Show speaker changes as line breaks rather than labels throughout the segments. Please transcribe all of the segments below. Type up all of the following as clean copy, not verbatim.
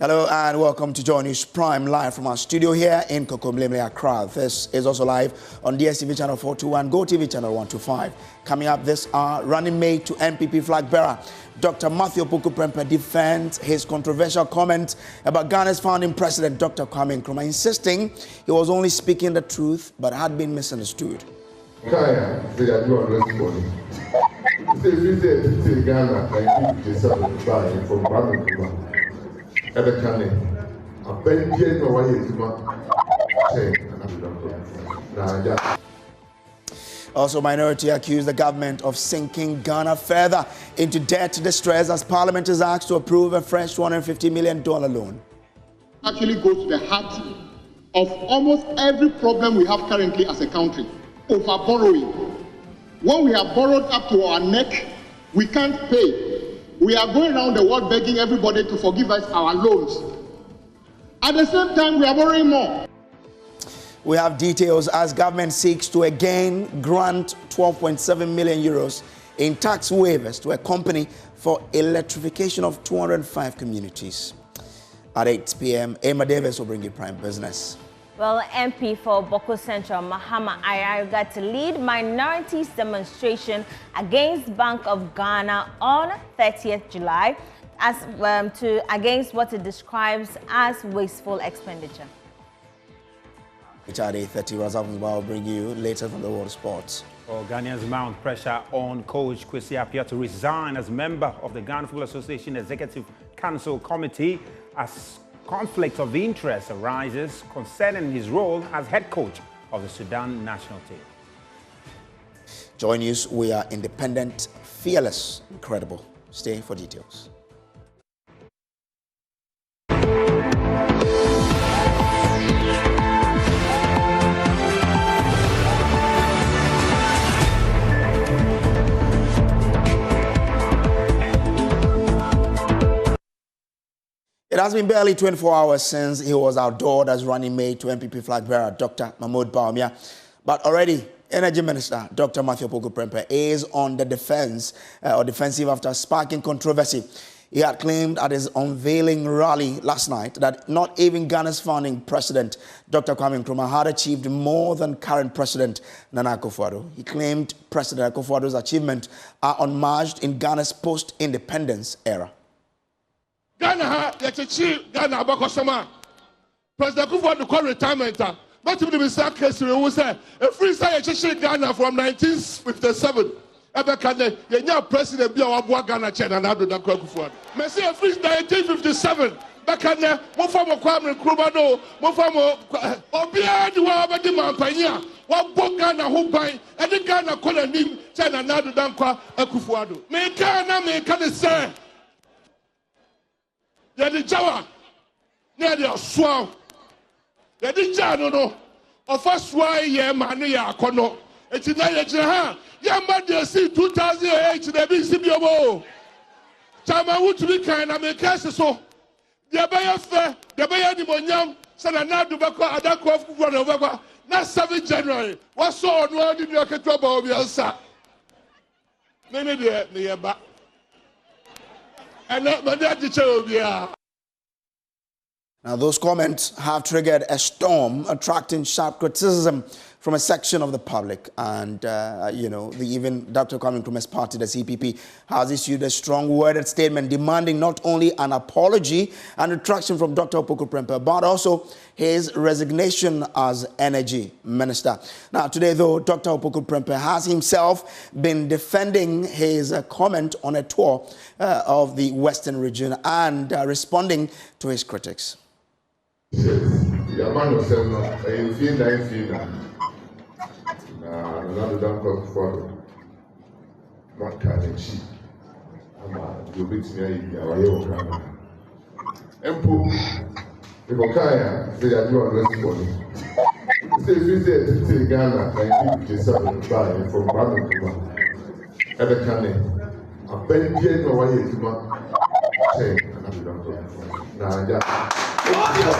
Hello and welcome to Joy News Prime live from our studio here in Kokomlemle, Accra. This is also live on DSTV channel 421, GoTV channel 125. Coming up this hour, running mate to MPP flag bearer Dr. Matthew Opoku Prempeh defends his controversial comment about Ghana's founding president Dr. Kwame Nkrumah, insisting he was only speaking the truth but had been misunderstood.
Kaya, they are doing response. They visit Ghana 1957 from Kwame Nkrumah.
Also, minority accused the government of sinking Ghana further into debt distress as Parliament is asked to approve a fresh $250 million loan.
Actually goes to the heart of almost every problem we have currently as a country, over borrowing. When we have borrowed up to our neck, we can't pay. We are going around the world begging everybody to forgive us our loans. At the same time, we are borrowing more.
We have details as government seeks to again grant 12.7 million euros in tax waivers to a company for electrification of 205 communities. At 8 p.m., Emma Davis will bring you Prime Business.
Well, MP for Boko Central, Mahama Ayaga, to lead minorities demonstration against Bank of Ghana on 30th July against what it describes as wasteful expenditure.
Which at 8:30, Razak will bring you later from the world of sports.
Well, Ghanaians mount pressure on coach Kwesi Appiah to resign as member of the Ghana Football Association Executive Council Committee as conflict of interest arises concerning his role as head coach of the Sudan national team.
Joy News, we are independent, fearless, incredible. Stay for details. It has been barely 24 hours since he was outdoored as running mate to MPP flag bearer Dr. Mahmoud Bawumia, but already Energy Minister Dr. Matthew Opoku Prempeh is on the defensive after sparking controversy. He had claimed at his unveiling rally last night that not even Ghana's founding president Dr. Kwame Nkrumah had achieved more than current president Nana Akufo-Addo. He claimed President Akufo-Addo's achievements are unmatched in Ghana's post-independence era.
Ghana, Ghana, President Akufo-Addo called retirement. But if the Mr. Kessler who said, a free style Ghana from 1957. Ever President be our Ghana chair and Ado Akufo-Addo. Me say a free 1957. Back then, mo former Kwame Nkrumah no, mo former Obia di wa abedi mampanya. Wa Ghana ho ban. E Ghana call nim chair and Ado Akufo-Addo. Me can say. Yadi Jawa, near the Swam. Yadi Jano, no, of us why ye mania kono. It's in Nigeria. Yamma see 2008 the BCBO. Chama would be kind of make us so. The Abaya fair, the Abaya Nimonyam, Sanana Dubako, Adako, one over. Not 7 January. What saw on one in your trouble of your son? Maybe the back.
Now, those comments have triggered a storm, attracting sharp criticism from a section of the public. And, even Dr. Kwame Nkrumah's party, the CPP, has issued a strong-worded statement demanding not only an apology and retraction from Dr. Opoku Prempeh, but also his resignation as energy minister. Now, today, though, Dr. Opoku Prempeh has himself been defending his comment on a tour of the Western region and responding to his critics.
Kaya, they are doing response. They visit Ghana 1957 from Kwame Nkrumah. Ever can a Benjamin no way to my chain and I don't know. Now, I'm just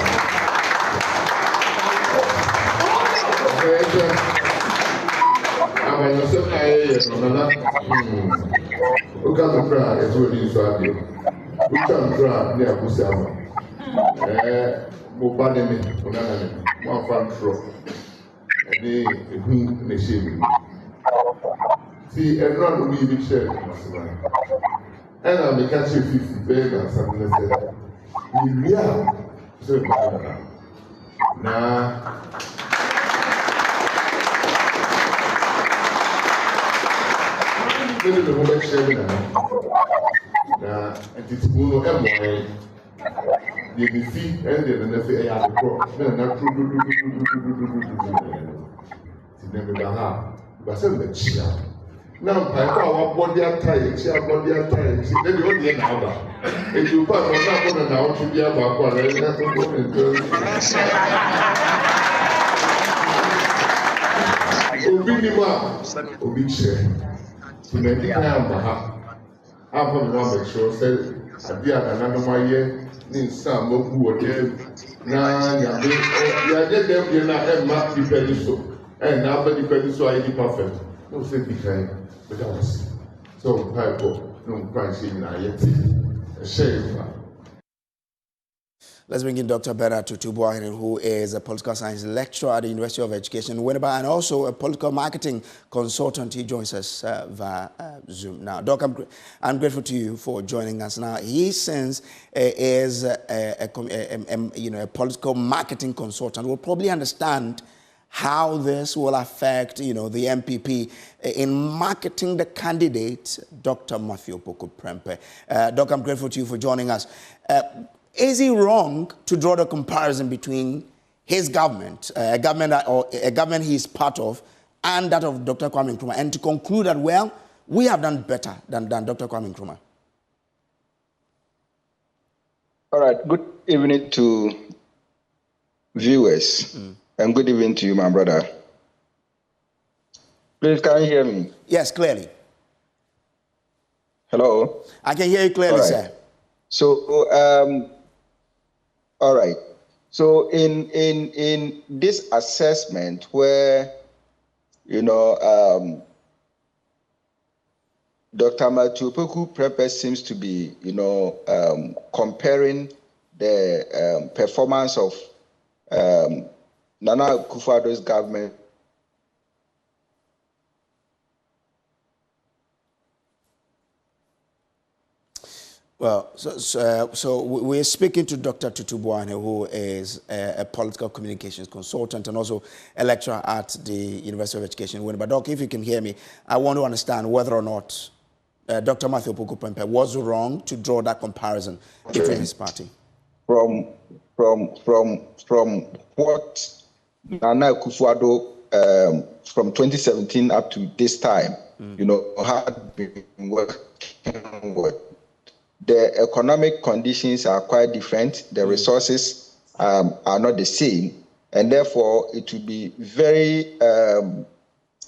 look at the crowd, it's what you said. Look at the crowd near Busama. Mobile, one fan throw. Any who may shame. See, everyone will be shared. And I'm a catch 50 bag and something like that. We are so now. The woman sharing now, and it's Bruno Emoy. The defeat ended and if they are the cross. Then not true. Never got but send the chair. Now, I call body attire, chair body attire. See, then you only now. If you pass on that one now, to be about one, and that's what Obi share. To make it time, I'm going to make sure that I be at another year. In some of who are there now, you get them, you're not a map depending so, and now the depending so I perfect. No, say behind, but that was so type of no price in yet. A shame.
Let's bring in Dr. Bernard Tutubuahene, who is a political science lecturer at the University of Education, Winneba, and also a political marketing consultant. He joins us via Zoom. Now, Doc, I'm grateful to you for joining us. Now, he since is a political marketing consultant, will probably understand how this will affect, the MPP in marketing the candidate, Dr. Matthew Opoku Prempeh. Doc, I'm grateful to you for joining us. Is it wrong to draw the comparison between his government, a government he's part of, and that of Dr. Kwame Nkrumah, and to conclude that, well, we have done better than Dr. Kwame Nkrumah?
All right. Good evening to viewers, and good evening to you, my brother. Please, can you hear me?
Yes, clearly.
Hello?
I can hear you clearly, sir.
So, all right. So in this assessment where, Dr. Matthew Opoku Prempeh seems to be, comparing the performance of Nana Akufo-Addo's government .
Well, so we're speaking to Dr. Tutubuahene, who is a political communications consultant and also a lecturer at the University of Education. But Doc, if you can hear me, I want to understand whether or not Dr. Matthew Opoku Prempeh was wrong to draw that comparison between his party. From
what Nana Akufo-Addo from 2017 up to this time, had been working with. The economic conditions are quite different. The resources are not the same. And therefore, it would be very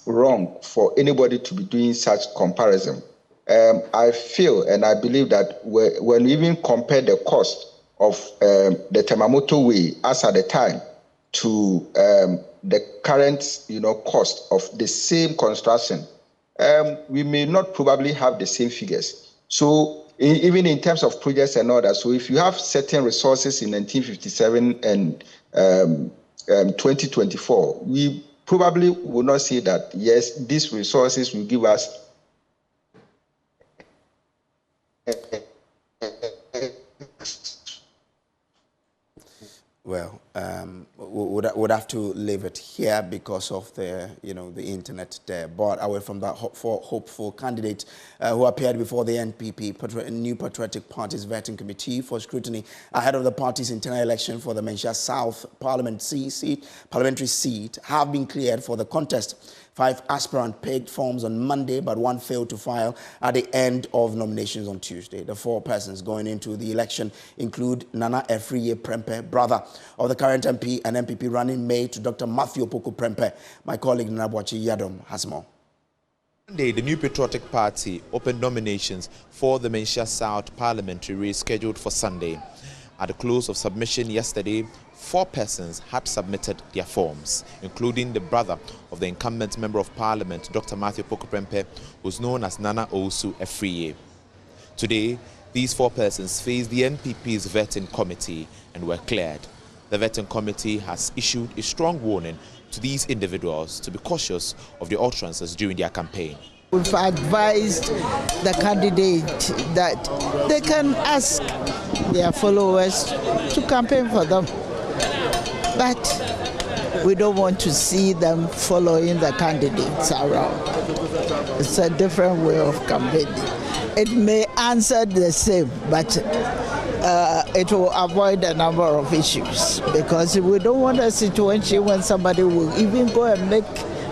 wrong for anybody to be doing such comparison. I feel and I believe that when we even compare the cost of the Temamoto Way as at the time to the current cost of the same construction, we may not probably have the same figures. So even in terms of projects and all that, so if you have certain resources in 1957 and 2024, we probably will not say that, yes, these resources will give us
Well, would have to leave it here because of the the internet there. But away from that hopeful candidate who appeared before the NPP, New Patriotic Party's vetting committee for scrutiny ahead of the party's internal election for the Menchia South parliamentary seat, have been cleared for the contest. 5 aspirants pegged forms on Monday, but one failed to file at the end of nominations on Tuesday. The 4 persons going into the election include Nana Afriye Prempeh, brother of the current MP and MPP running mate to Dr. Matthew Opoku Prempeh. My colleague Nabwachi Yadom has more.
Monday, the New Patriotic Party opened nominations for the Menchia South parliamentary race scheduled for Sunday. At the close of submission yesterday, 4 persons had submitted their forms, including the brother of the incumbent Member of Parliament, Dr. Matthew Opoku Prempeh, who is known as Nana Owusu Afriye. Today, These 4 persons faced the NPP's vetting committee and were cleared. The vetting committee has issued a strong warning to these individuals to be cautious of the utterances during their campaign.
We've advised the candidate that they can ask their followers to campaign for them, but we don't want to see them following the candidates around. It's a different way of campaigning. It may answer the same, but it will avoid a number of issues, because we don't want a situation when somebody will even go and make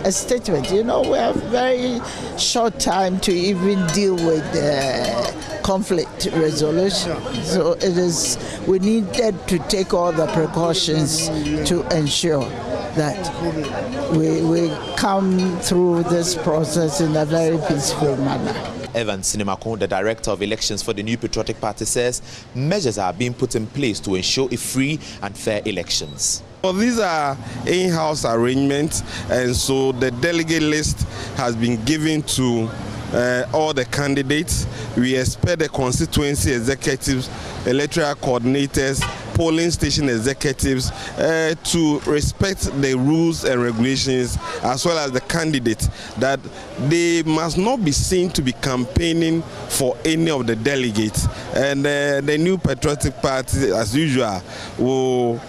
a statement. You know, we have very short time to even deal with conflict resolution. So we needed to take all the precautions to ensure that we come through this process in a very peaceful manner.
Evan Sinemakon, the director of elections for the New Patriotic Party, says measures are being put in place to ensure a free and fair elections.
Well, these are in-house arrangements, and so the delegate list has been given to all the candidates. We expect the constituency executives, electoral coordinators, polling station executives to respect the rules and regulations, as well as the candidates, that they must not be seen to be campaigning for any of the delegates. And the New Patriotic Party, as usual, will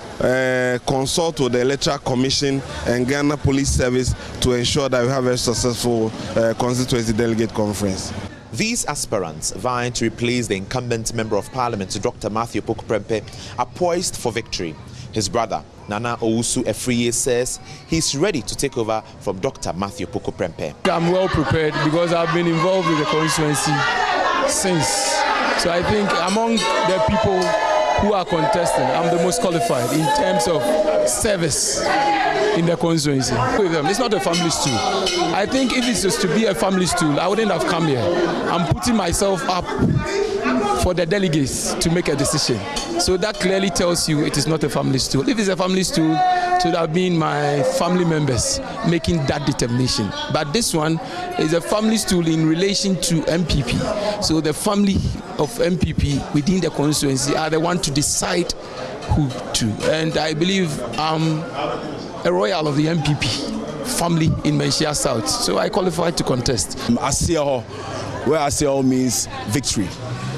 consult with the Electoral Commission and Ghana Police Service to ensure that we have a successful constituency delegate conference.
These aspirants vying to replace the incumbent Member of Parliament, Dr. Matthew Opoku Prempeh, are poised for victory. His brother, Nana Owusu Afriye, says he's ready to take over from Dr. Matthew Opoku Prempeh.
I'm well prepared because I've been involved with the constituency since. So I think among the people who are contesting, I'm the most qualified in terms of service in the constituency. It's not a family stool. I think if it's just to be a family stool, I wouldn't have come here. I'm putting myself up for the delegates to make a decision. So that clearly tells you it is not a family stool. If it's a family stool, it would have been my family members making that determination. But this one is a family stool in relation to MPP. So the family of MPP within the constituency are the one to decide who to. And I believe I'm a royal of the MPP family in Menchia South. So I qualified to contest.
Asiaho, where Asiaho means victory.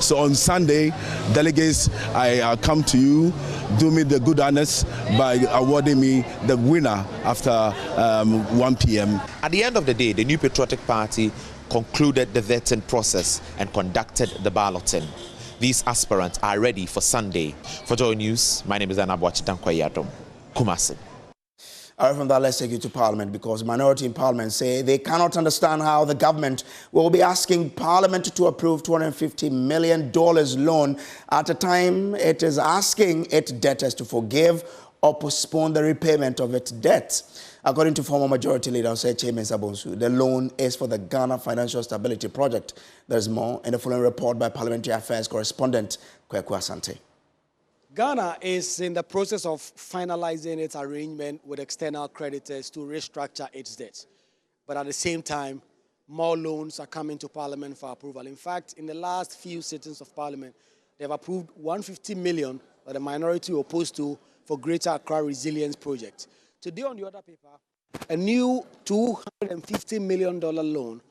So on Sunday, delegates, I come to you, do me the good honors by awarding me the winner after 1 p.m.
At the end of the day, the New Patriotic Party concluded the vetting process and conducted the balloting. These aspirants are ready for Sunday. For Joy News, my name is Anabuachi Dankwayadom, Kumasi.
From that, let's take you to Parliament, because minority in Parliament say they cannot understand how the government will be asking Parliament to approve $250 million loan at a time it is asking its debtors to forgive or postpone the repayment of its debts. According to former Majority Leader Oseche Mensah Bonsu, the loan is for the Ghana Financial Stability Project. There's more in the following report by Parliamentary Affairs correspondent Kweku Asante.
Ghana is in the process of finalizing its arrangement with external creditors to restructure its debt. But at the same time, more loans are coming to Parliament for approval. In fact, in the last few sittings of Parliament, they've approved $150 million that the minority opposed to for Greater Accra Resilience Project. Today on the other paper, a new $250 million loan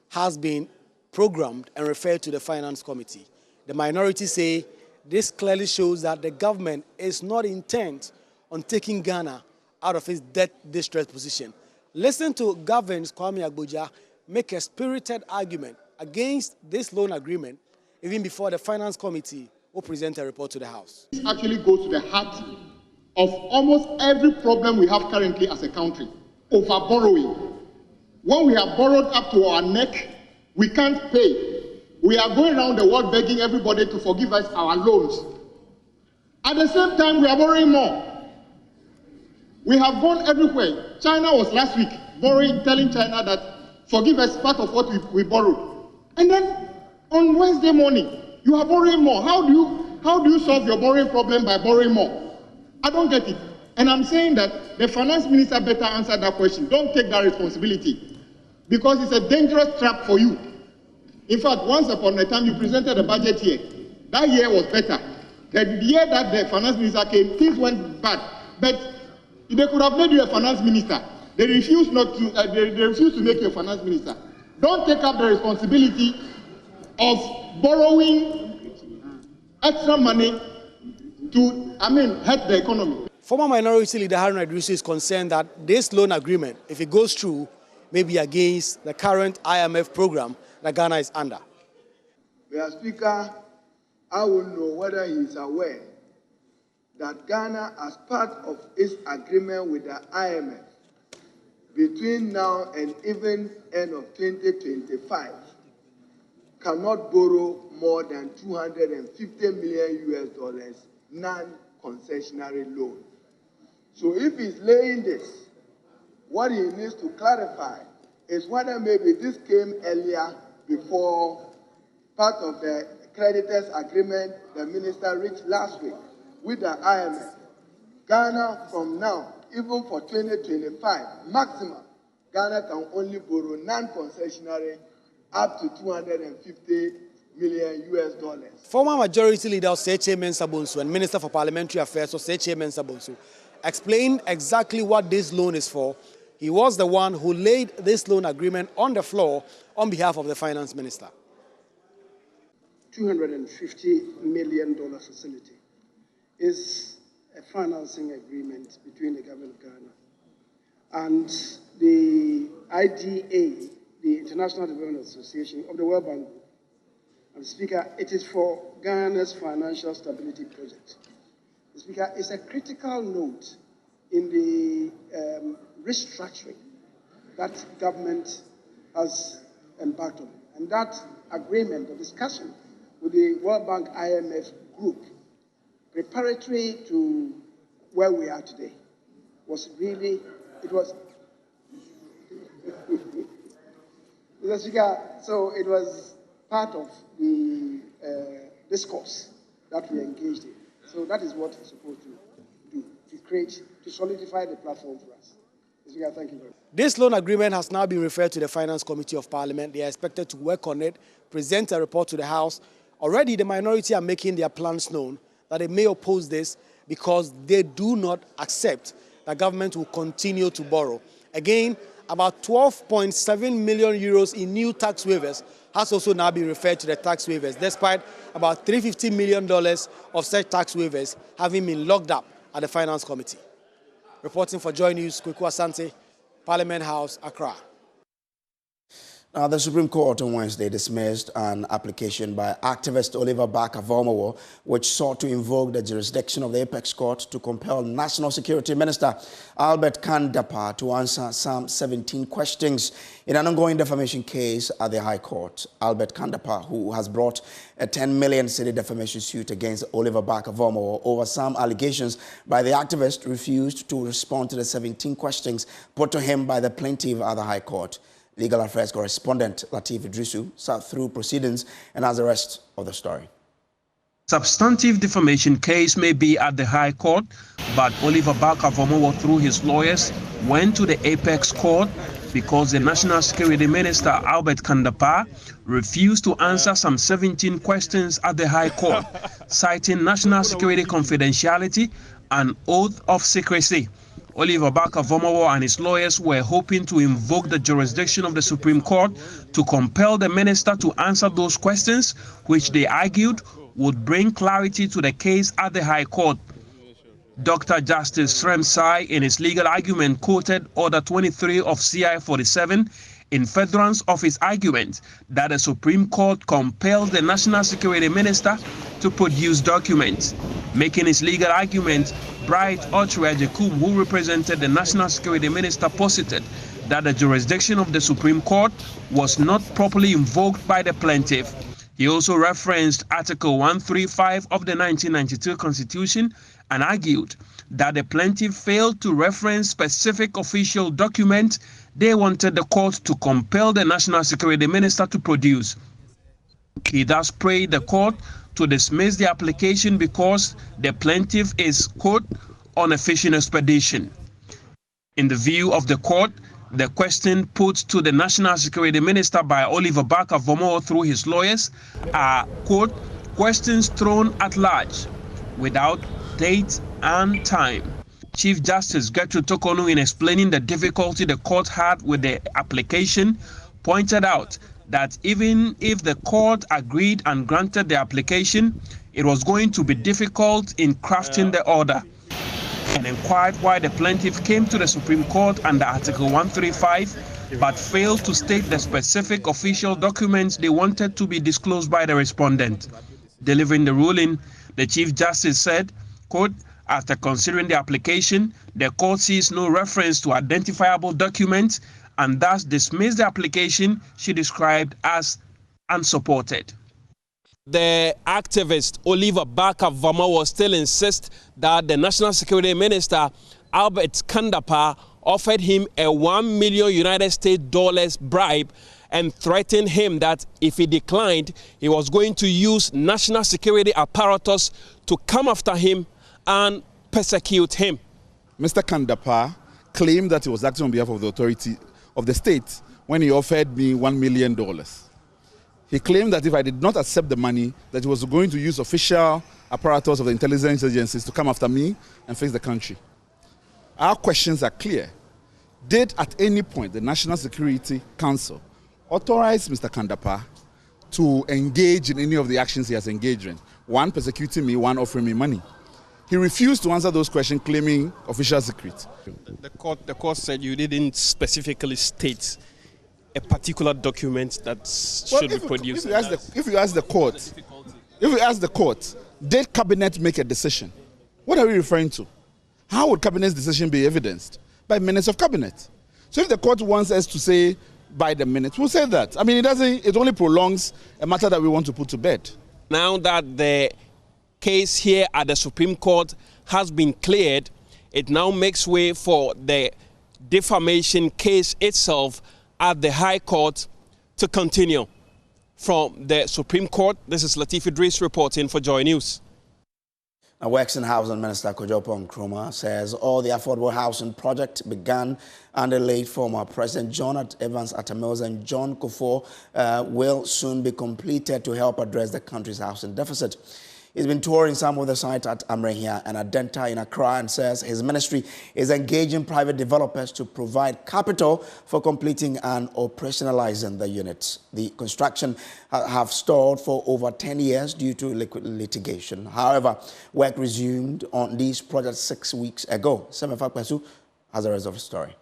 has been programmed and referred to the Finance Committee. The minority say this clearly shows that the government is not intent on taking Ghana out of its debt distress position. Listen to Governor Kwame Agboja make a spirited argument against this loan agreement even before the Finance Committee will present a report to the House.
This actually goes to the heart of almost every problem we have currently as a country, over borrowing. When we have borrowed up to our neck, we can't pay. We are going around the world begging everybody to forgive us our loans. At the same time, we are borrowing more. We have gone everywhere. China was last week borrowing, telling China that forgive us part of what we borrowed. And then on Wednesday morning, you are borrowing more. How do you solve your borrowing problem by borrowing more? I don't get it. And I'm saying that the finance minister better answer that question. Don't take that responsibility, because it's a dangerous trap for you. In fact, once upon a time, you presented a budget here, That year was better. The year that the finance minister came, things went bad. But they could have made you a finance minister. They refused not to. They refused to make you a finance minister. Don't take up the responsibility of borrowing extra money to, hurt the economy.
Former Minority Leader Haruna Iddrisu is concerned that this loan agreement, if it goes through, may be against the current IMF program that Ghana is under.
Mr. Speaker, I will know whether he is aware that Ghana, as part of its agreement with the IMF, between now and even end of 2025, cannot borrow more than $250 million non-concessionary loan. So if he's laying this, what he needs to clarify is whether maybe this came earlier before part of the creditors agreement the minister reached last week with the IMF. Ghana from now, even for 2025, maximum, Ghana can only borrow non-concessionary up to $250 million.
Former Majority Leader Osei Mensah Bonsu and Minister for Parliamentary Affairs Osei Mensah Bonsu explained exactly what this loan is for. He was the one who laid this loan agreement on the floor on behalf of the Finance Minister.
$250 million facility is a financing agreement between the government of Ghana and the IDA, the International Development Association of the World Bank Group. And Speaker, it is for Ghana's financial stability project. Speaker, it's a critical note in the restructuring that government has embarked on. And that agreement, the discussion with the World Bank IMF group, preparatory to where we are today, was really, it was, Mr. Speaker, so it was part of the discourse that we engaged in. So that is what we're supposed to do, to solidify the platform for us. Mr. Speaker, thank you very much.
This loan agreement has now been referred to the Finance Committee of Parliament. They are expected to work on it, present a report to the House. Already the minority are making their plans known that they may oppose this because they do not accept that government will continue to borrow. Again, about 12.7 million euros in new tax waivers has also now been referred to the tax waivers, despite about $350 million of such tax waivers having been locked up at the Finance Committee. Reporting for Joy News, Kweku Asante, Parliament House, Accra.
Now, the Supreme Court on Wednesday dismissed an application by activist Oliver Barker-Vormawor, which sought to invoke the jurisdiction of the Apex Court to compel National Security Minister Albert Kan-Dapaah to answer some 17 questions in an ongoing defamation case at the High Court. Albert Kan-Dapaah, who has brought a 10 million cedi defamation suit against Oliver Barker-Vormawor over some allegations by the activist, refused to respond to the 17 questions put to him by the plaintiff at the High Court. Legal Affairs correspondent Lateef Iddrisu sat through proceedings and has the rest of the story.
Substantive defamation case may be at the High Court, but Oliver Barker-Vormawor, through his lawyers, went to the Apex Court because the National Security Minister Albert Kan-Dapaah refused to answer some 17 questions at the High Court, citing national security confidentiality and oath of secrecy. Oliver Barker-Vormawor and his lawyers were hoping to invoke the jurisdiction of the Supreme Court to compel the minister to answer those questions, which they argued would bring clarity to the case at the High Court. Dr. Justice Srem Sai, in his legal argument, quoted Order 23 of CI 47 in furtherance of his argument that the Supreme Court compels the National Security Minister to produce documents. Making his legal argument, Bright Otuajekum, who represented the National Security Minister, posited that the jurisdiction of the Supreme Court was not properly invoked by the plaintiff. He also referenced Article 135 of the 1992 Constitution and argued that the plaintiff failed to reference specific official documents they wanted the court to compel the National Security Minister to produce. He thus prayed the court to dismiss the application because the plaintiff is, quote, on a fishing expedition. In the view of the court, the question put to the National Security Minister by Oliver Barker-Vormawor through his lawyers are, quote, questions thrown at large without date and time. Chief Justice Gertrude Tokonu, in explaining the difficulty the court had with the application, pointed out that even if the court agreed and granted the application, it was going to be difficult in crafting the order, and inquired why the plaintiff came to the Supreme Court under Article 135 but failed to state the specific official documents they wanted to be disclosed by the respondent. Delivering the ruling, the Chief Justice said, quote, after considering the application, the court sees no reference to identifiable documents and thus dismissed the application she described as unsupported. The activist Oliver Barker-Vormawor still insists that the National Security Minister Albert Kandapah offered him a $1 million United States dollars bribe and threatened him that if he declined, he was going to use national security apparatus to come after him and persecute him.
Mr. Kandapah claimed that he was acting on behalf of the authority of the state when he offered me $1 million. He claimed that if I did not accept the money, that he was going to use official apparatus of the intelligence agencies to come after me and face the country. Our questions are clear. Did at any point the National Security Council authorize Mr. Kandapah to engage in any of the actions he has engaged in? One, persecuting me, one, offering me money. He refused to answer those questions, claiming official secret.
The court said you didn't specifically state a particular document that should be produced.
If you ask the court, did cabinet make a decision? What are we referring to? How would cabinet's decision be evidenced? By minutes of cabinet. So if the court wants us to say by the minutes, we'll say that. I mean, it only prolongs a matter that we want to put to bed.
Now that the case here at the Supreme Court has been cleared, it now makes way for the defamation case itself at the High Court to continue. From the Supreme Court, this is Latif Idris reporting for Joy News.
Now, Works and Housing Minister Kojo Nkrumah says all the affordable housing project began under late former President John Evans Atta Mills and John Kufuor will soon be completed to help address the country's housing deficit. He's been touring some of the sites at Amrehia and Adenta in Accra and says his ministry is engaging private developers to provide capital for completing and operationalizing the units. The construction have stalled for over 10 years due to litigation. However, work resumed on these projects 6 weeks ago. Semefa Kwesu has the rest of the story.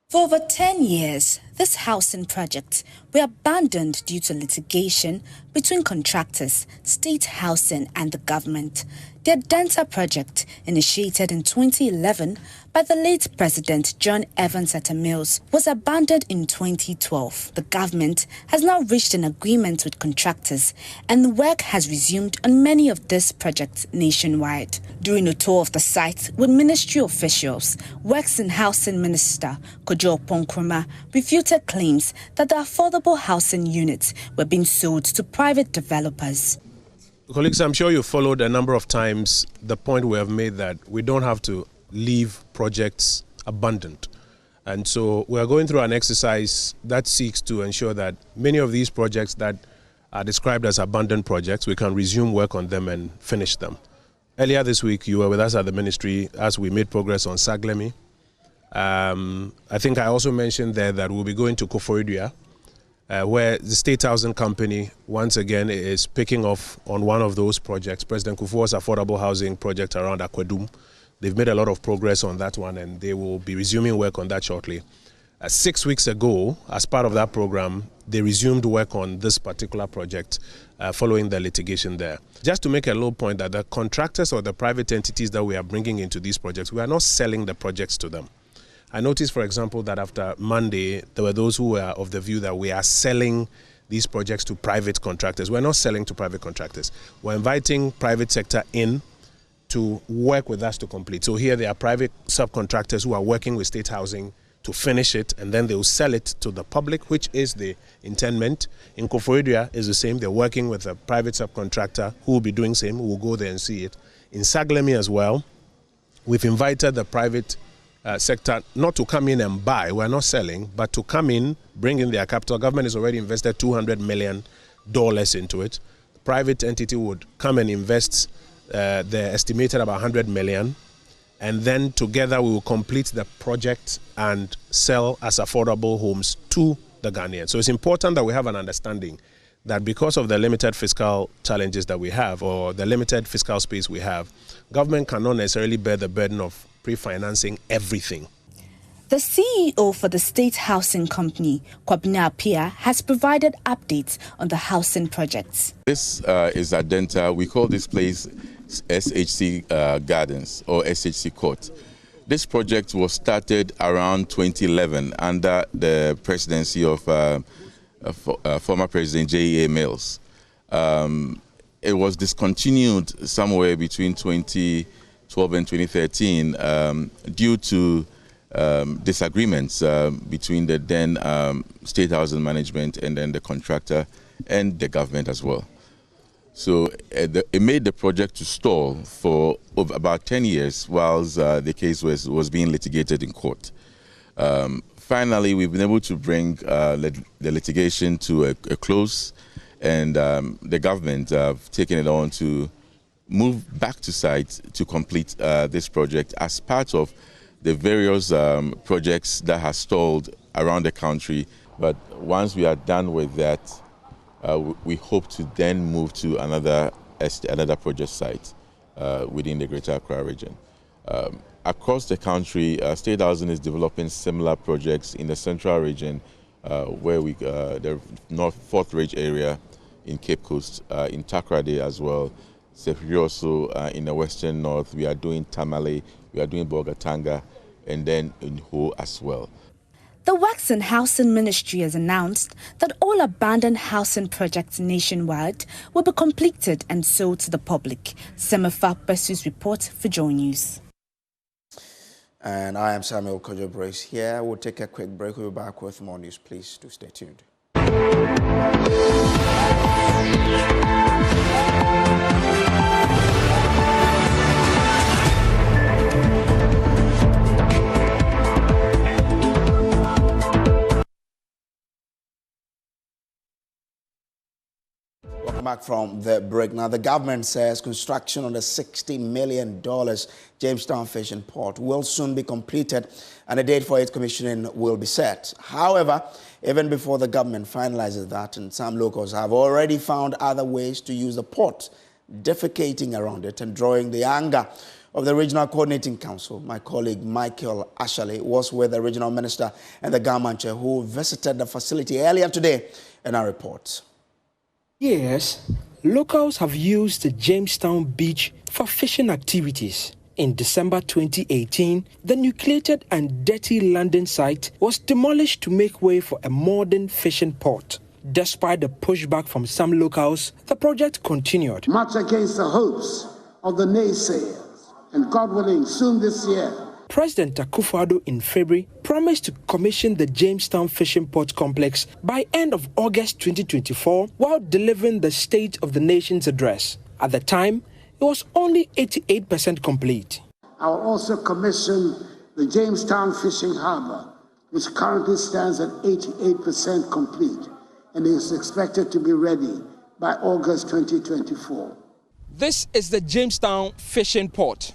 For over 10 years, this housing project were abandoned due to litigation between contractors, state housing and the government. The Adenta project, initiated in 2011 by the late President John Evans Atta Mills, was abandoned in 2012. The government has now reached an agreement with contractors and the work has resumed on many of these projects nationwide. During a tour of the site with ministry officials, Works and Housing Minister Kojo Nkrumah refuted claims that the affordable housing units were being sold to private developers.
Colleagues, I'm sure you followed a number of times the point we have made that we don't have to leave projects abandoned. And so we are going through an exercise that seeks to ensure that many of these projects that are described as abandoned projects, we can resume work on them and finish them. Earlier this week, you were with us at the ministry as we made progress on Saglemi. I think I also mentioned there that we'll be going to Koforidua, where the State Housing Company, once again, is picking off on one of those projects, President Kufuor's affordable housing project around Akwedum. They've made a lot of progress on that one, and they will be resuming work on that shortly. 6 weeks ago, as part of that program, they resumed work on this particular project following the litigation there. Just to make a little point that the contractors or the private entities that we are bringing into these projects, we are not selling the projects to them. I noticed, for example, that after Monday, there were those who were of the view that we are selling these projects to private contractors. We're not selling to private contractors. We're inviting private sector in to work with us to complete. So here there are private subcontractors who are working with state housing to finish it, and then they will sell it to the public, which is the intendment. In Koforidua is the same. They're working with a private subcontractor who will be doing the same, who will go there and see it. In Saglemi as well, we've invited the private sector not to come in and buy, we're not selling, but to come in, bring in their capital. Government has already invested $200 million into it. private entity would come and invest the estimated about 100 million, and then together we will complete the project and sell as affordable homes to the Ghanaians. So it's important that we have an understanding that because of the limited fiscal challenges that we have, or the limited fiscal space we have, government cannot necessarily bear the burden of pre-financing everything.
The CEO for the State Housing Company, Kwabena Appiah, has provided updates on the housing projects.
This is Adenta. We call this place SHC Gardens or SHC Court. This project was started around 2011 under the presidency of former President J.E.A. Mills. It was discontinued somewhere between 2012 and 2013 due to disagreements between the then State Housing Management and then the contractor and the government as well. So it made the project to stall for about 10 years whilst the case was being litigated in court. Finally, we've been able to bring the litigation to a close, and the government have taken it on to move back to site to complete this project as part of the various projects that have stalled around the country. But once we are done with that, we hope to then move to another project site within the Greater Accra region. Across the country, State Housing is developing similar projects in the Central region, where the North Fourth Ridge area in Cape Coast, in Takoradi as well. Also in the Western North, we are doing Tamale, we are doing Bolgatanga, and then in Ho as well.
The Works and Housing Ministry has announced that all abandoned housing projects nationwide will be completed and sold to the public. Semafa Bessu's report for Joy News.
And I am Samuel Kojo Brace here. We'll take a quick break. We'll be back with more news. Please do stay tuned. Welcome back from the break. Now, the government says construction on the $60 million Jamestown Fishing Port will soon be completed and a date for its commissioning will be set. However, even before the government finalizes that, and some locals have already found other ways to use the port, defecating around it and drawing the anger of the Regional Coordinating Council. My colleague Michael Ashley was with the Regional Minister and the Gamanche who visited the facility earlier today in our report.
Yes, locals have used the Jamestown beach for fishing activities. In December 2018, the nucleated and dirty landing site was demolished to make way for a modern fishing port. Despite the pushback from some locals, the project continued.
Much against the hopes of the naysayers, and God willing, soon this year,
President Akufo-Addo in February promised to commission the Jamestown Fishing Port Complex by end of August 2024 while delivering the State of the Nation's address. At the time, it was only 88% complete.
I will also commission the Jamestown Fishing Harbor, which currently stands at 88% complete and is expected to be ready by August 2024.
This is the Jamestown Fishing Port,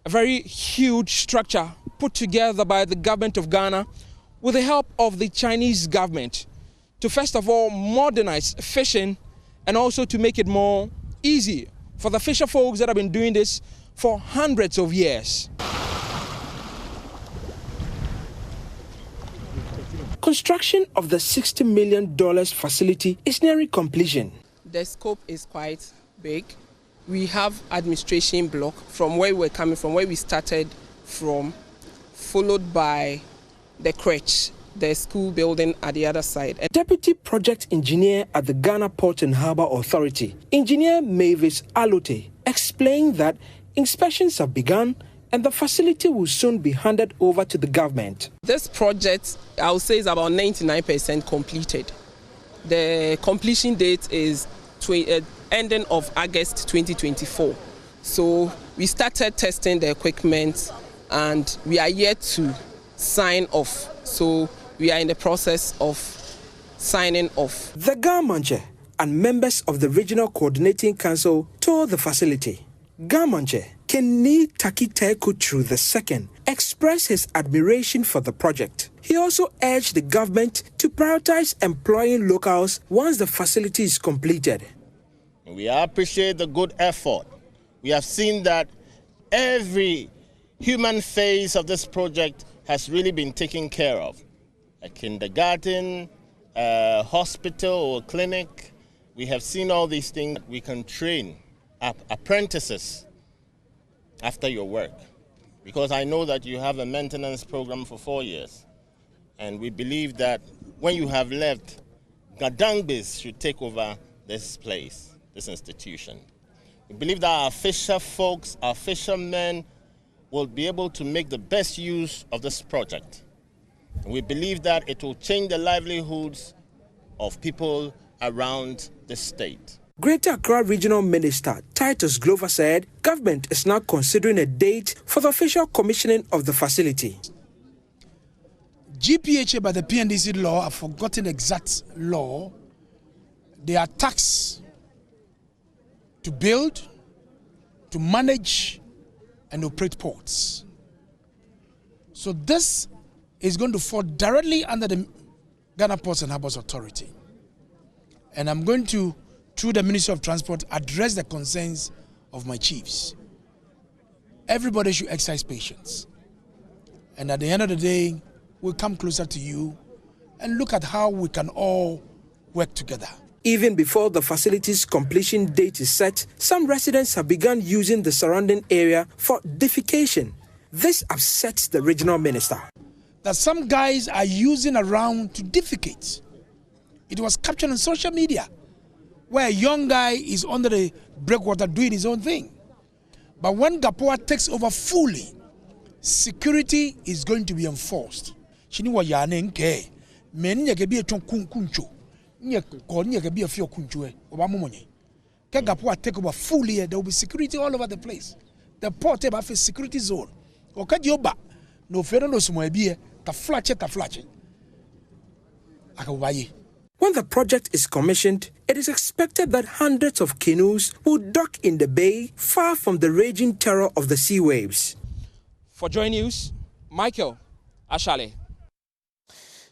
a very huge structure put together by the government of Ghana with the help of the Chinese government to first of all modernize fishing and also to make it more easy for the fisher folks that have been doing this for hundreds of years. Construction of the $60 million facility is nearing completion.
The scope is quite big. We have administration block from where we're coming from, where we started from, followed by the crèche, the school building at the other side.
Deputy Project Engineer at the Ghana Port and Harbour Authority, Engineer Mavis Alote, explained that inspections have begun and the facility will soon be handed over to the government.
This project, I would say, is about 99% completed. The completion date is ending of August 2024. So we started testing the equipment and we are yet to sign off. So we are in the process of signing off.
The Gamanche and members of the Regional Coordinating Council toured the facility. Gamonche Kenny Takiteku II expressed his admiration for the project. He also urged the government to prioritize employing locals once the facility is completed.
We appreciate the good effort. We have seen that every human phase of this project has really been taken care of. A kindergarten, a hospital or clinic. We have seen all these things. We can train apprentices after your work, because I know that you have a maintenance program for 4 years. And we believe that when you have left, Gadangbis should take over this place, this institution. We believe that our fisher folks, our fishermen, will be able to make the best use of this project. And we believe that it will change the livelihoods of people around the state.
Greater Accra Regional Minister Titus Glover said government is now considering a date for the official commissioning of the facility.
GPHA by the PNDC law, I've forgotten the exact law, they are taxed to build, to manage and operate ports. So this is going to fall directly under the Ghana Ports and Harbours Authority. And I'm going to, through the Ministry of Transport, address the concerns of my chiefs. Everybody should exercise patience. And at the end of the day, we'll come closer to you and look at how we can all work together.
Even before the facility's completion date is set, some residents have begun using the surrounding area for defecation. This upsets the regional minister.
That some guys are using around to defecate. It was captured on social media, where a young guy is under the breakwater doing his own thing. But when GAPOA takes over fully, security is going to be enforced. GAPOA take over fully, there will be security all over the place. The port have a security zone. No
When the project is commissioned, it is expected that hundreds of canoes will dock in the bay, far from the raging terror of the sea waves. For Joy News, Michael Ashale.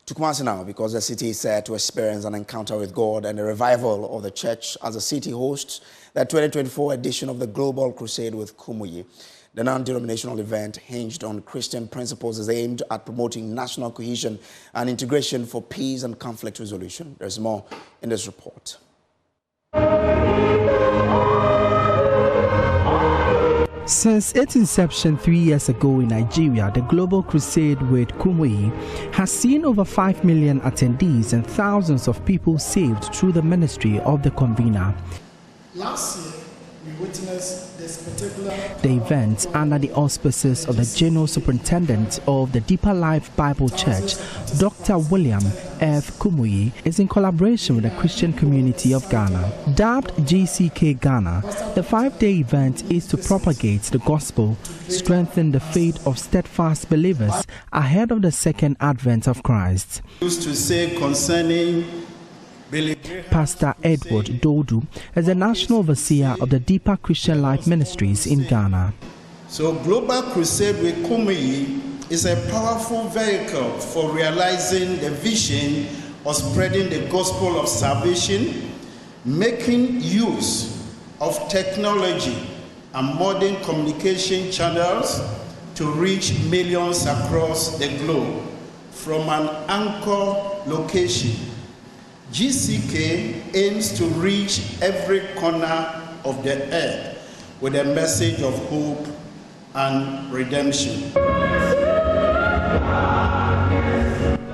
To Kumasi now, because the city is set to experience an encounter with God and a revival of the church as the city hosts the 2024 edition of the Global Crusade with Kumuyi. The non-denominational event, hinged on Christian principles, is aimed at promoting national cohesion and integration for peace and conflict resolution. There's more in this report.
Since its inception 3 years ago in Nigeria, the Global Crusade with Kumuyi has seen over 5 million attendees and thousands of people saved through the ministry of the convener.
Last year, we witnessed this particular...
The event, under the auspices of the General Superintendent of the Deeper Life Bible Church, Dr. William F. Kumuyi, is in collaboration with the Christian community of Ghana. Dubbed GCK Ghana, the 5-day event is to propagate the gospel, strengthen the faith of steadfast believers ahead of the second advent of Christ.
Used to say concerning
Pastor Edward Dodu is the national overseer of the Deeper Christian Life Ministries in Ghana.
So Global Crusade with Kumuyi is a powerful vehicle for realizing the vision of spreading the gospel of salvation, making use of technology and modern communication channels to reach millions across the globe from an anchor location. GCK aims to reach every corner of the earth with a message of hope and redemption.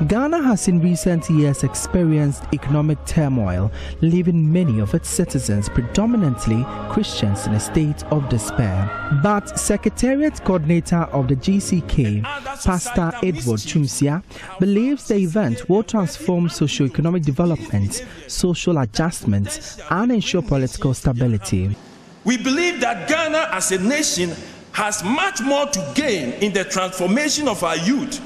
Ghana has in recent years experienced economic turmoil, leaving many of its citizens, predominantly Christians, in a state of despair. But Secretariat Coordinator of the GCK, Pastor Edward Chumsia, believes the event will transform socio-economic development, social adjustment, and ensure political stability.
We believe that Ghana as a nation has much more to gain in the transformation of our youth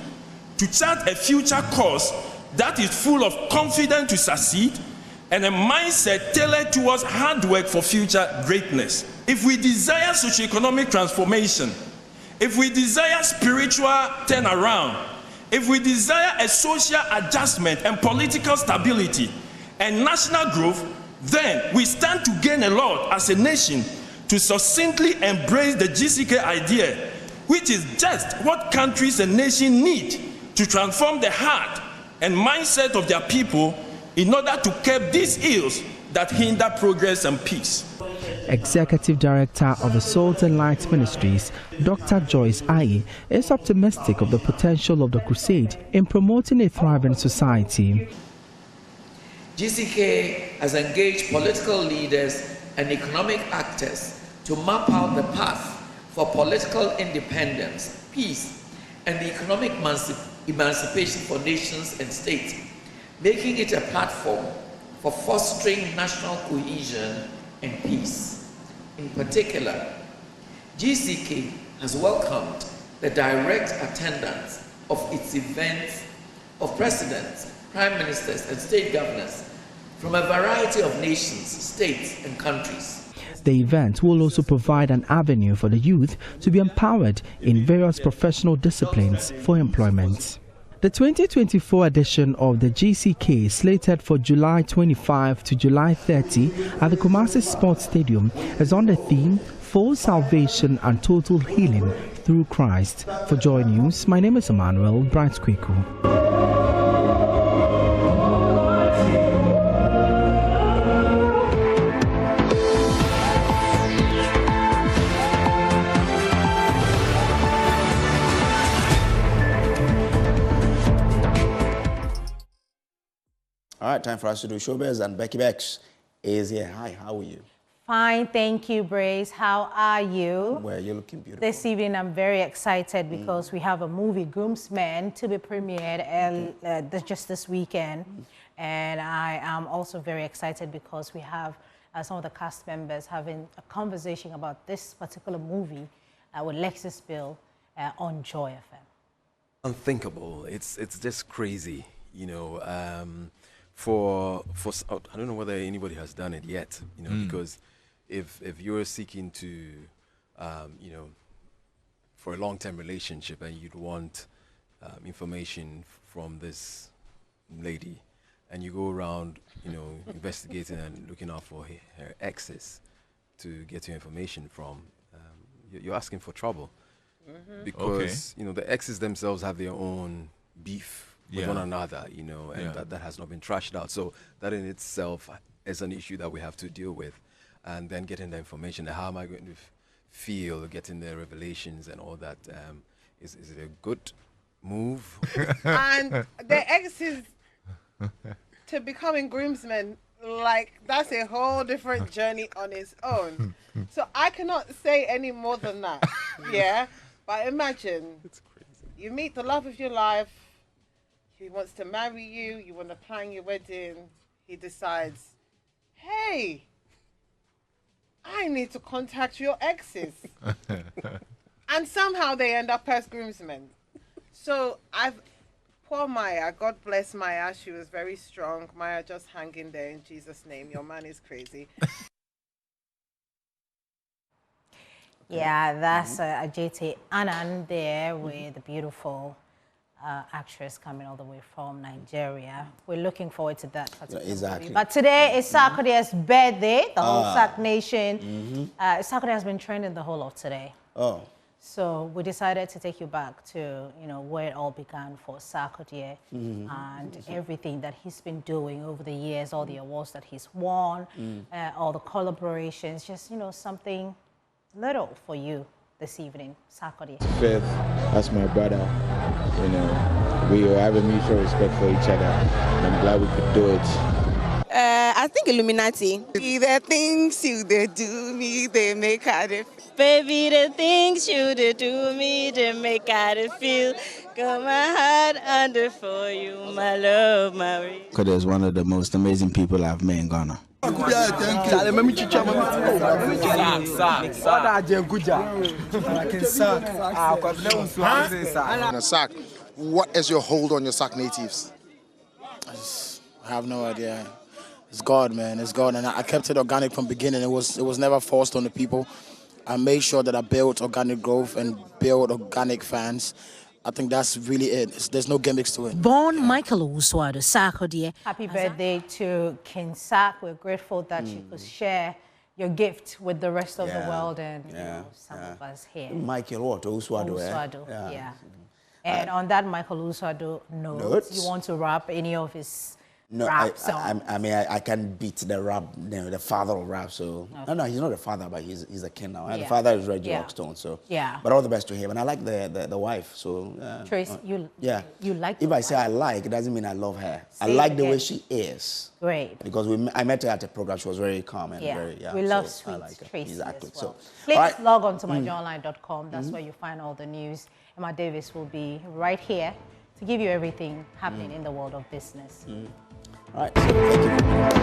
to chart a future course that is full of confidence to succeed, and a mindset tailored towards hard work for future greatness. If we desire socioeconomic transformation, if we desire spiritual turnaround, if we desire a social adjustment and political stability and national growth, then we stand to gain a lot as a nation to succinctly embrace the GCK idea, which is just what countries and nations need to transform the heart and mindset of their people in order to curb these ills that hinder progress and peace.
Executive Director of the Salt and Light Ministries, Dr. Joyce Aye, is optimistic of the potential of the crusade in promoting a thriving society.
GCK has engaged political leaders and economic actors to map out the path for political independence, peace, and economic emancipation for nations and states, making it a platform for fostering national cohesion and peace. In particular, GCK has welcomed the direct attendance of its events of presidents, prime ministers, and state governors from a variety of nations, states, and countries.
The event will also provide an avenue for the youth to be empowered in various professional disciplines for employment. The 2024 edition of the GCK, slated for July 25 to July 30 at the Kumasi Sports Stadium, is on the theme Full Salvation and Total Healing Through Christ. For Joy News, my name is Emmanuel Bright Kweku.
All right, time for us to do showbiz, and Becky Bex is here. Hi, how are you?
Fine, thank you, Brace. How are you?
Well, you're looking beautiful.
This evening, I'm very excited because we have a movie, Groomsmen, to be premiered just this weekend. And I am also very excited because we have some of the cast members having a conversation about this particular movie with Lexis Bill on Joy FM.
Unthinkable. It's just crazy, you know. I don't know whether anybody has done it yet, you know, because if you're seeking to, you know, for a long-term relationship and you'd want information from this lady, and you go around, you know, investigating and looking out for her exes to get your information from, you're asking for trouble, because you know the exes themselves have their own beef with one another, you know, and that has not been trashed out. So that in itself is an issue that we have to deal with. And then getting the information, how am I going to feel, getting the revelations and all that. Is it a good move?
And the exes to becoming groomsmen, like, that's a whole different journey on its own. So I cannot say any more than that, But imagine, you meet the love of your life, he wants to marry you, you want to plan your wedding, he decides, hey, I need to contact your exes. And somehow they end up as groomsmen. So poor Maya, God bless Maya, she was very strong. Maya, just hang in there in Jesus' name, your man is crazy.
Yeah, that's Ajete Anand there with the beautiful actress coming all the way from Nigeria. We're looking forward to that particular movie. But today is Sarkodie's birthday, the whole Sark Nation. Sarkodie has been trending the whole of today.
Oh.
So we decided to take you back to, you know, where it all began for Sarkodie and everything that he's been doing over the years, all the awards that he's won, all the collaborations, just, you know, something little for you this evening, Sarkodie.
Fifth, that's my brother. You know, we have a mutual respect for each other. And I'm glad we could do it.
I think Illuminati. The things you they do me, they make how they feel. Baby, the things you they do me, they make how they feel. Got my heart under for you, my love, my
Because is one of the most amazing people I've met in Ghana.
Sark, what is your hold on your Sark natives?
I have no idea.
It's God, man. It's God, and I kept it organic from beginning. It was never forced on the people. I made sure that I built organic growth and built organic fans. I think that's really it. There's no gimmicks to it.
Born Michael Owusu-Addo Sarkodie.
Happy birthday to King Sack. We're grateful that you could share your gift with the rest of the world and some of us here.
Michael what? Owusu-Addo,
Owusu-Addo, yeah. And on that Michael Owusu-Addo note, you want to rap any of his rap songs?
I mean, I can beat the rap, the father of rap. So no, he's not the father, but he's a king now. And the father is Reggie Rockstone. So but all the best to him. And I like the wife. So
Trace, you like?
If I say I like, it doesn't mean I love her. I like the way she is.
Great.
Because I met her at a program. She was very calm and very
we love sweet Tracy
exactly.
as well.
So
please log on to myjoyonline.com. That's where you find all the news. Emma Davis will be right here to give you everything happening in the world of business.
All right, so thank you.